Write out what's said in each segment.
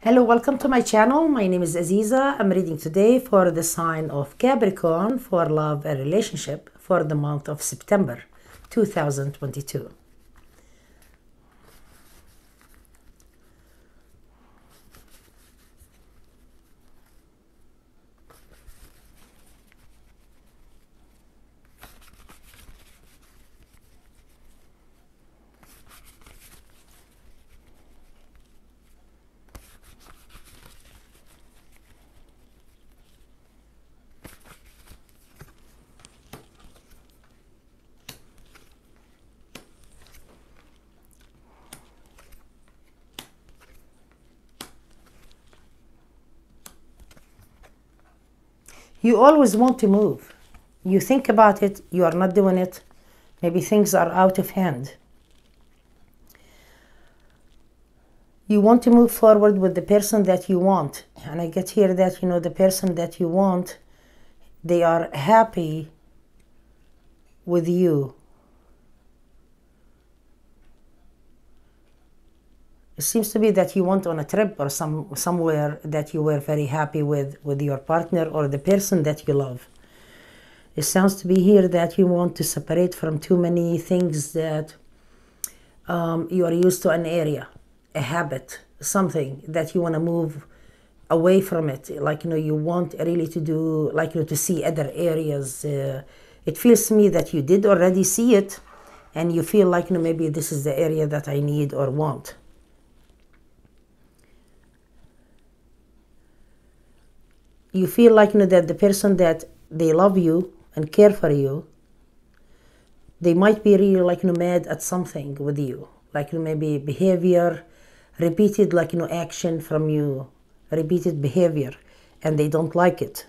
Hello, welcome to my channel. My name is Aziza. I'm reading today for the sign of Capricorn for love and relationship for the month of September 2022. You always want to move. You think about it, you are not doing it. Maybe things are out of hand. You want to move forward with the person that you want. And I get here that, the person that you want, they are happy with you. It seems to be that you went on a trip or somewhere that you were very happy with your partner or the person that you love. It sounds to be here that you want to separate from too many things that you are used to an area, a habit, something that you want to move away from it. Like, you want really to do, to see other areas. It feels to me that you did already see it and you feel like, maybe this is the area that I need or want. You feel like that the person that they love you and care for you, they might be really mad at something with you, maybe behavior, repeated action from you, repeated behavior, and they don't like it.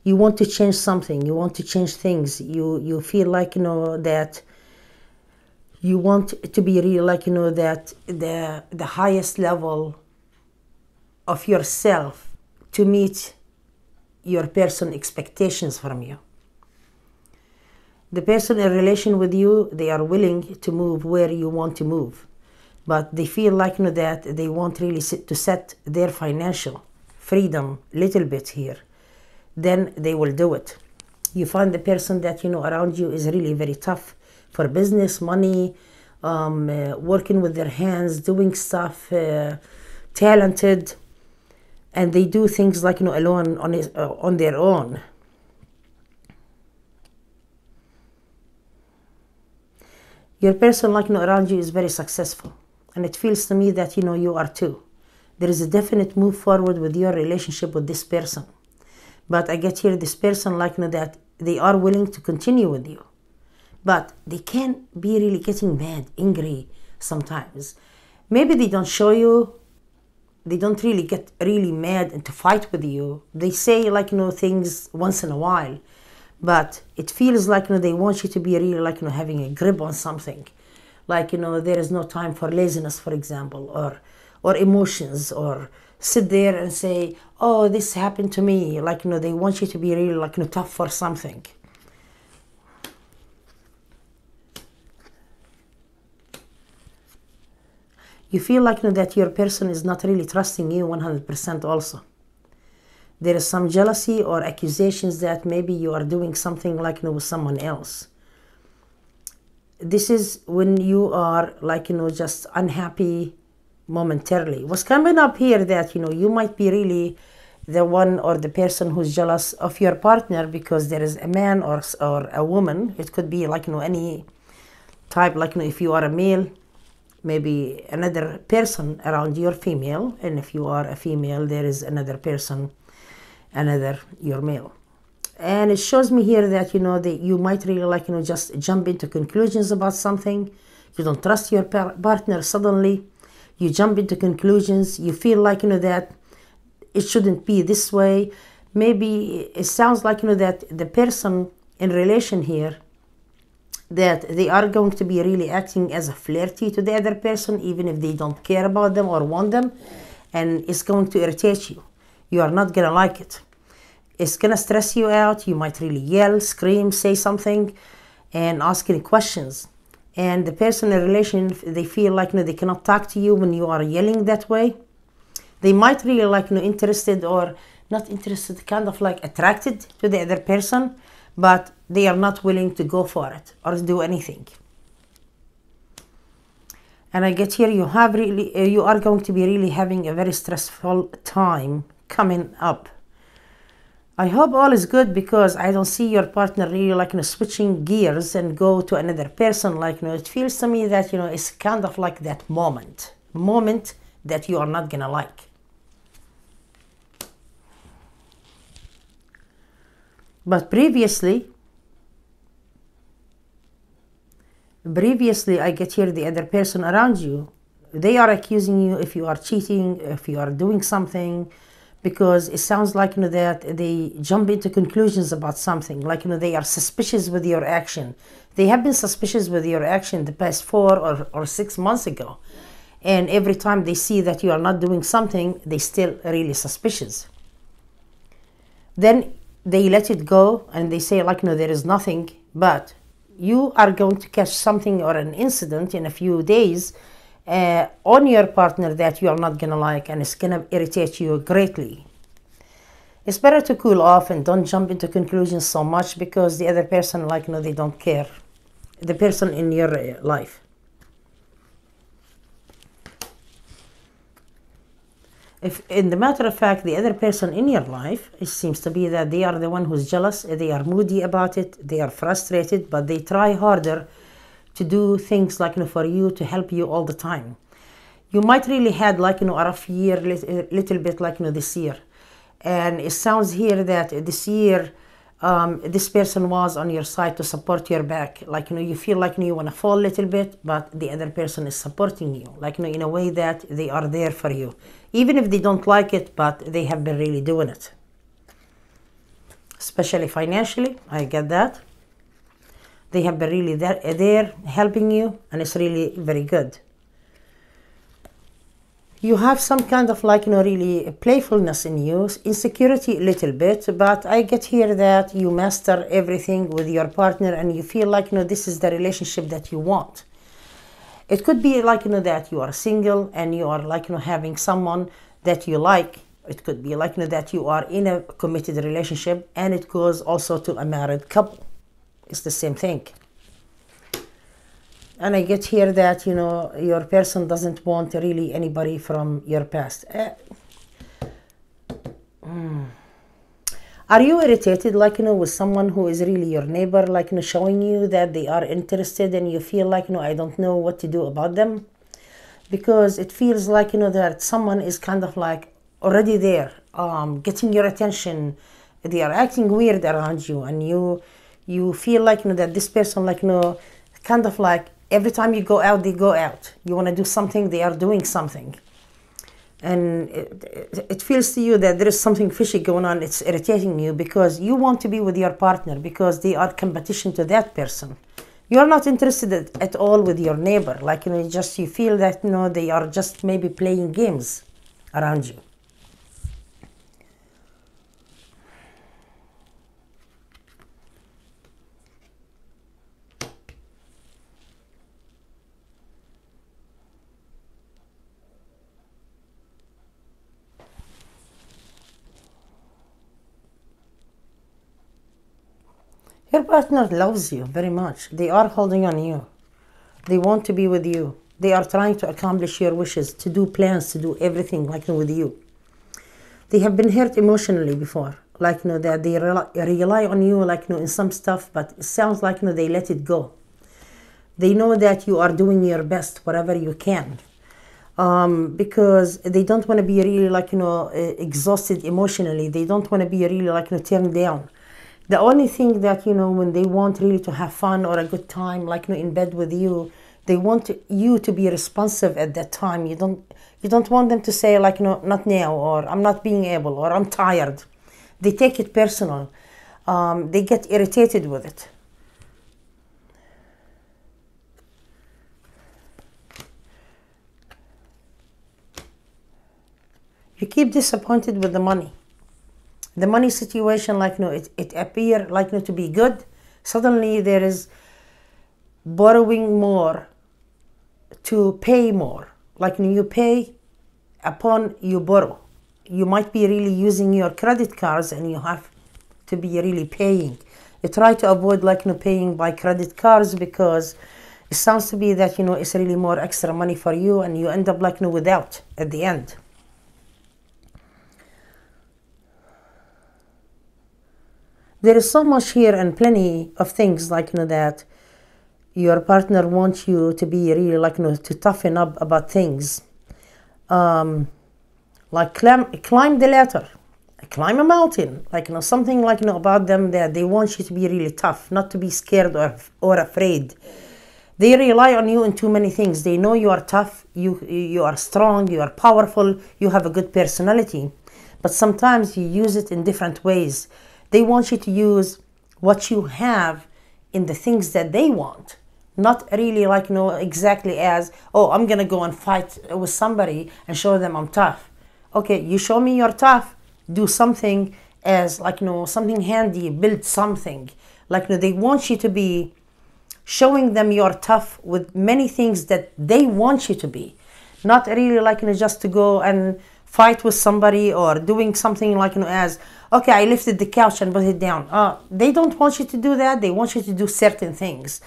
You want to change something, you want to change things, you feel like that you want to be really that the highest level of yourself to meet your person's expectations from you. The person in relation with you, they are willing to move where you want to move, but they feel like that they want really to set their financial freedom little bit here. Then they will do it. You find the person that around you is really very tough for business, money, working with their hands, doing stuff, talented. And they do things alone on their own. Your person around you is very successful, and it feels to me that you are too. There is a definite move forward with your relationship with this person, but I get here this person that they are willing to continue with you, but they can be really getting mad, angry sometimes. Maybe they don't show you. They don't really get really mad and to fight with you. They say things once in a while, but it feels they want you to be really having a grip on something. There is no time for laziness, for example, or emotions, or sit there and say, oh, this happened to me. They want you to be really tough for something. You feel that your person is not really trusting you 100% also. There is some jealousy or accusations that maybe you are doing something with someone else. This is when you are just unhappy momentarily. What's coming up here that you might be really the one or the person who's jealous of your partner because there is a man or a woman. It could be any type, if you are a male, maybe another person around your female, and if you are a female, there is another person, your male. And it shows me here that that you might really just jump into conclusions about something. You don't trust your partner. Suddenly you jump into conclusions. You feel that it shouldn't be this way. Maybe it sounds that the person in relation here, that they are going to be really acting as a flirty to the other person, even if they don't care about them or want them, and it's going to irritate you. You are not gonna like it. It's gonna stress you out. You might really yell, scream, say something, and ask any questions. And the person in relation, they feel they cannot talk to you when you are yelling that way. They might really like interested or not interested, kind of like attracted to the other person, but they are not willing to go for it or do anything. And I get here, you are going to be really having a very stressful time coming up. I hope all is good, because I don't see your partner really like switching gears and go to another person. Like it feels to me that it's kind of like that moment that you are not gonna like. But previously I get here the other person around you, they are accusing you if you are cheating, if you are doing something, because it sounds like that they jump into conclusions about something, like they are suspicious with your action. They have been suspicious with your action the past 4 or 6 months ago, and every time they see that you are not doing something, they still really suspicious. Then they let it go and they say like there is nothing, but you are going to catch something or an incident in a few days on your partner that you are not gonna like, and it's gonna irritate you greatly. It's better to cool off and don't jump into conclusions so much, because the other person they don't care, the person in your life. If in the matter of fact the other person in your life, it seems to be that they are the one who's jealous, they are moody about it, they are frustrated, but they try harder to do things for you, to help you all the time. You might really had a rough year, little bit this year, and it sounds here that this year this person was on your side to support your back. You feel you want to fall a little bit, but the other person is supporting you, in a way that they are there for you, even if they don't like it, but they have been really doing it. Especially financially, I get that. They have been really there helping you, and it's really very good. You have some kind of really playfulness in you, insecurity a little bit, but I get here that you master everything with your partner, and you feel this is the relationship that you want. It could be that you are single and you are having someone that you like. It could be that you are in a committed relationship, and it goes also to a married couple. It's the same thing. And I get here that your person doesn't want really anybody from your past. Are you irritated with someone who is really your neighbor, showing you that they are interested, and you feel I don't know what to do about them? Because it feels that someone is kind of already there, getting your attention. They are acting weird around you, and you feel that this person kind of every time you go out, they go out. You want to do something, they are doing something. And it feels to you that there is something fishy going on. It's irritating you, because you want to be with your partner, because they are competition to that person. You're not interested at all with your neighbor. You feel that they are just maybe playing games around you. Your partner loves you very much. They are holding on you. They want to be with you. They are trying to accomplish your wishes, to do plans, to do everything with you. They have been hurt emotionally before, that they rely on you in some stuff, but it sounds they let it go. They know that you are doing your best whatever you can, because they don't want to be really exhausted emotionally. They don't want to be really turned down. The only thing that when they want really to have fun or a good time in bed with you, they want you to be responsive at that time. You don't want them to say not now, or I'm not being able, or I'm tired. They take it personal. They get irritated with it. You keep disappointed with the money. The money situation, it appear to be good. Suddenly there is borrowing more to pay more. You pay upon you borrow. You might be really using your credit cards and you have to be really paying. You try to avoid paying by credit cards, because it sounds to be that it's really more extra money for you, and you end up without at the end. There is so much here and plenty of things that your partner wants you to be really to toughen up about things. Like climb the ladder, climb a mountain, something about them that they want you to be really tough, not to be scared or afraid. They rely on you in too many things. They know you are tough, you are strong, you are powerful, you have a good personality, but sometimes you use it in different ways. They want you to use what you have in the things that they want, not really exactly as, oh, I'm gonna go and fight with somebody and show them I'm tough. Okay, you show me you're tough, do something as something handy, build something. They want you to be showing them you're tough with many things that they want you to be, not really just to go and fight with somebody or doing something as, okay, I lifted the couch and put it down. They don't want you to do that. They want you to do certain things.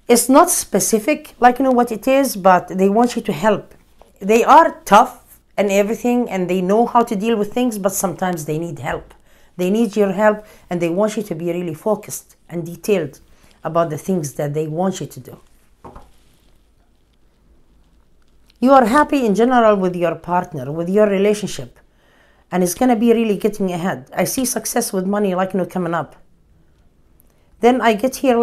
It's not specific what it is, but they want you to help. They are tough and everything, and they know how to deal with things, but sometimes they need help. They need your help, and they want you to be really focused and detailed about the things that they want you to do. You are happy in general with your partner, with your relationship, and it's going to be really getting ahead. I see success with money coming up. Then I get here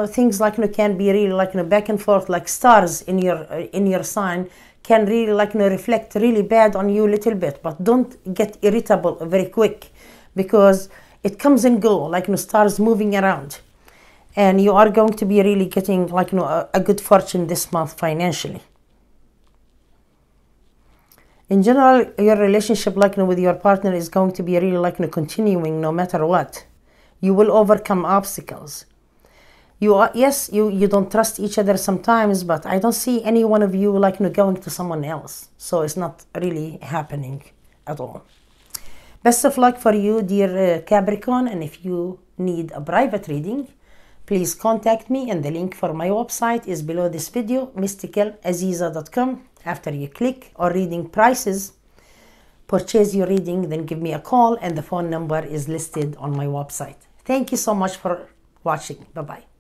things can be really back and forth, like stars in your sign can really reflect really bad on you a little bit, but don't get irritable very quick, because it comes and go stars moving around, and you are going to be really getting a good fortune this month financially. In general, your relationship with your partner is going to be really continuing no matter what. You will overcome obstacles. You don't trust each other sometimes, but I don't see any one of you going to someone else. So it's not really happening at all. Best of luck for you, dear Capricorn, and if you need a private reading, please contact me, and the link for my website is below this video, mysticalaziza.com. After you click on reading prices, purchase your reading, then give me a call, and the phone number is listed on my website. Thank you so much for watching. Bye-bye.